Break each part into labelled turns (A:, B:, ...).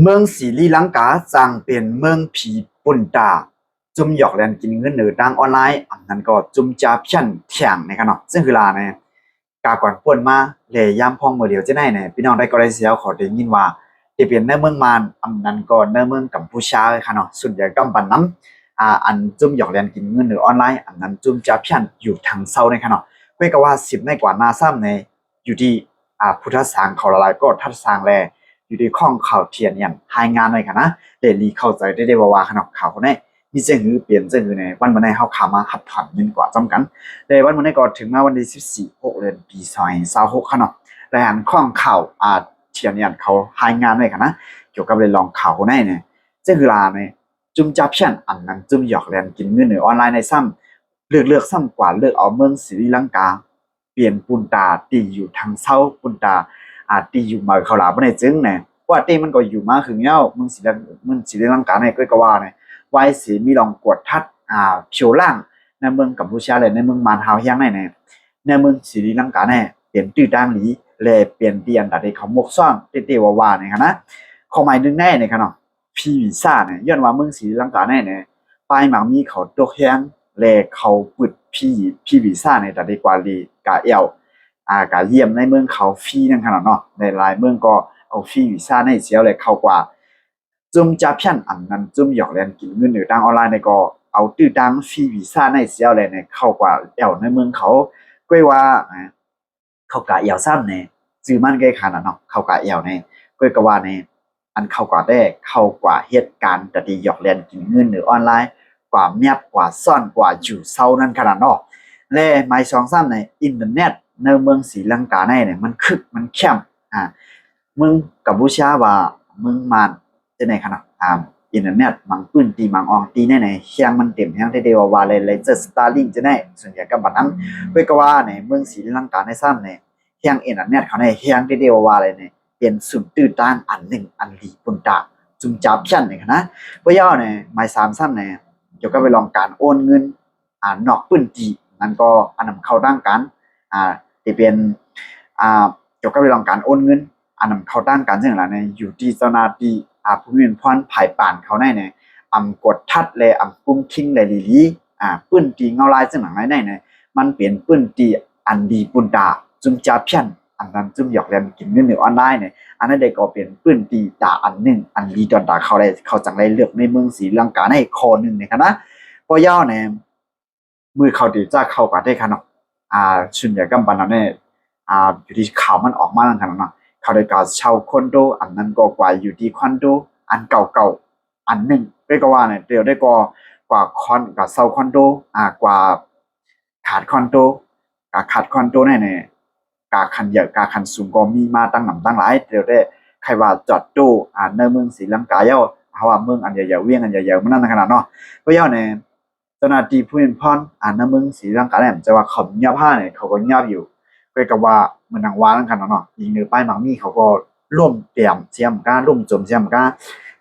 A: เมืองศรีลังกาจางเป็นเมืองผีปุ่นตาจุ่มหยอกเล่นกินเงินเหนือดังออนไลน์อันนั้นก็จุ่มจาเพี้ยนแข่งในกันเนาะซึ่งคือลาเนี่ยกาก่อนป่วนมาเลยย่ำพองมือเดียวจะได้เนี่ยพี่น้องได้ก็ได้เสียขอได้ยินว่าที่เป็นในเมืองมานอันนั้นก็ในเมืองกัมพูชาเลยค่ะเนาะส่วนใหญ่กำบันน้ำอันจุ่มหยอกเล่นกินเงินเหนือออนไลน์อันนั้นจุ่มจาเพี้ยนอยู่ทางเซาในค่ะเนาะเพื่อก็ว่า10ในกว่านาซ้ำในอยู่ที่พุทธสางเขาละลายก็ทัดสางแล อยู่ในข้องข่าวเทียนอย่างรายงานเลยค่ะนะเดลีเข้าใจได้ว่าขนมข่าวคนนี้มีเจ้าหือเปลี่ยนเจ้าหือในวันวันในเขาขามาหัดถอนเงินกว่าจำกันในวันวันในก็ถึงมาวันที่14 6เดือนปี2026ค่ะเนาะรายงานข้องข่าวเทียนอย่างเขารายงานเลยค่ะนะเกี่ยวกับเรื่องลองข่าวคนนี้เนี่ยเจ้าหือลาเนี่ยจุ่มจับเช่นอันนั้นจุ่มหยอกเล่นกินเงินในออนไลน์ในซ้ำเลือกซ้ำกว่าเลือกเอาเมืองศรีลังกาเปลี่ยนปุนตาตีอยู่ทางเศร้าปุนตาตีอยู่มาเขาหลาบ่ได้จึงเนี่ยว่าตีมันก็อยู่มาคือเงามึงสิลังกาในก็ว่าเนี่ยไว้สีมีลองกดทัดเพียวล่างในเมืองกัมพูชาเลยในเมืองมานฮาวเฮียงในในเมืองศรีลังกาเนี่ยเปลี่ยนตื้อดังหลีเลยเปลี่ยนเตียนแต่ที่เขาหมกซ่อนเตว่าเนี่ยนะข้อหมายนึงแน่เนี่ยครับเนาะพีวีซ่าเนี่ยย้อนว่าเมืองศรีลังกาเนี่ยปลายหมางมีเขาตกแห้งเลยเขาปึดพีวีซ่าในแต่ดีกว่าลีกาเอลกาเยี่ยมในเมืองเขาฟรีนั่นขนาดเนาะในหลายเมืองก็เอาฟรีวีซ่าในเสียวเลยเข้ากว่าจุ่มจับยันอันนั้นจุ่มหยอกเล่นกินเงินหรือดังออนไลน์ในก็เอาตื้อดังฟรีวีซ่าในเสียวเลยในเข้ากว่าในเมืองเขาก้วยว่าเขากะเอวซ้ำเนี่ยจื้อมันใกล้ขนาดเนาะเขากะเอวในก้วยก็ว่าในอันเข้ากว่าได้เข้ากว่าเหตุการณ์แต่ที่หยอกเล่นกินเงินหรือออนไลน์กว่าเมียบกว่าซ่อนกว่าอยู่เศร้านั่นขนาดเนาะและไม้สองซ้ำในอินเทอร์เน็ตในเมืองศรีลังกาเนี่ยมันคึกมันเข้มมึงกัมพูชาว่ามึงมันจะในขนาดอินเทอร์เน็ตมังปืนตีมังอองตีแน่ในเชียงมันเต็มแห้งได้เดียวว่าเลยจะสตาร์ลิงจะได้ส่วนใหญ่กับบัดนั้นเพื่อก็ว่าในเมืองศรีลังกาในซ้ำในเชียงอินเทอร์เน็ตเขาในเชียงได้เดียวว่าเลยเนี่ยเป็นศูนย์ตื่นต้านอันหนึ่งอันดีปุ่นตาจุมจับชั้นเนี่ยนะเพื่อย่อเนี่ยหมายซ้ำเนี่ยเกี่ยวกับไปลองการโอนเงินนอกปืนตีนั่นก็อันนำเข้าด้านการที่เป็นเกี่ยวกับเรื่องการโอนเงินอันนั้นเขาด้านการเรื่องอะไรเนี่ยอยู่ที่เจ้าหน้าที่ผู้มีพรภายป่านเขาได้เนี่ยกดทัดเลยกุ้งคิงเลยลีปื้นตีเงาลายซึ่งหลังไหนเนี่ยมันเปลี่ยนปื้นตีอันดีปุ่นตาจุ่มจับเพี้ยนอันนั้นจุ่มหยอกเล่นกินเงินออนไลน์เนี่ยอันนั้นเด็กก็เปลี่ยนปื้นตีตาอันหนึ่งอันดีตอนตาเขาได้เขาจังได้เลือกในเมืองศรีลังกาในคอหนึ่งเนี่ยนะพอย่อเนี่ยมือเขาดีจ้าเข้ากันได้ขนาดส่วนใหญ่ก็บันนั้นเนี่ยอยู่ที่ข่าวมันออกมาแล้วกันเนาะเขาได้การเช่าคอนโดอันนั้นก็กว่าอยู่ที่คอนโดอันเก่าๆอันหนึ่งได้ก็ว่าเนี่ยเดียวได้ก็กว่าคอนกับเช่าคอนโดกว่าขาดคอนโดขาดคอนโดเนี่ยกาคันใหญ่กาคันสูงก็มีมาตั้งหนำตั้งหลายเดียวได้ใครว่าจอดตู้ในเมืองศรีลังกาเย้าเพราะว่าเมืองอันใหญ่ๆเวียงอันใหญ่ๆมันนั่นขนาดเนาะก็เย้าเนี่ยเจ้าหน้าที่ผู้เป็นพรในเมืองศรีลังกาเนี่ยจะว่าเขาเงียบผ้าเนี่ยเขาก็เงียบอยู่ก็กับว่ามันนางว้านั่นกันเนาะยิงเนื้อป้ายบางมีเขาก็ร่วมเตรียมเสียมก้าร่วมจมเสียมก้า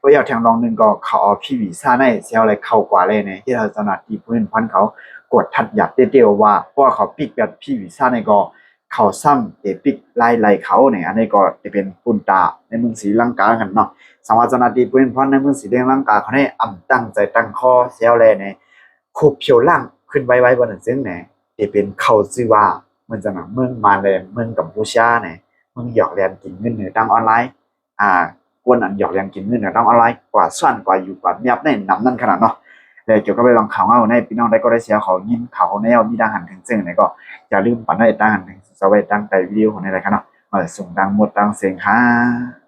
A: ก็อยากแทงรองหนึ่งก็เขาเอาพี่วีซ่าในเซลอะไรเข้ากว่าเลยเนี่ยที่เราเจ้าหน้าที่ผู้เป็นพันเขากดทัดหยัดเตี้ยวว่าเพราะว่าเขาปิกแบบพี่วีซ่าในก็เขาซ้ำเอปิกไล่เขาเนี่ยอันนี้ก็จะเป็นปุ่นตาในเมืองศรีลังกากันเนาะสำหรับเจ้าหน้าที่ผู้เป็นพันในเมืองศรีลังกาเขาได้ตั้งใจตั้งข้อเซลเลยเนี่ยคูเพียวล่างขึ้นไว้บนนั้นซึ่งเนี่ยจะเป็นเขาชื่อว่ามันจะมาเมืองมาเลยเมืองกัมพูชาเนี่ยเมืองหยอกเรียนกินเงินเนี่ยตั้งออนไลน์กวนอันหยอกเรียนกินเงินเนี่ยตั้งออนไลน์กว่าส่วนกว่าอยู่กว่าเมียบในนำนั่นขนาดเนาะเลยเกี่ยวกับเรื่องข่าวเอาในพี่น้องได้ก็ได้เสียเขายินข่าวในเอามีดังหันถึงซึ่งเนี่ยก็อย่าลืมปั่นได้ตั้งหันถึงจะไว้ตั้งใจวิดีโอของในอะไรกันเนาะส่งดังหมดดังเสียงค่ะ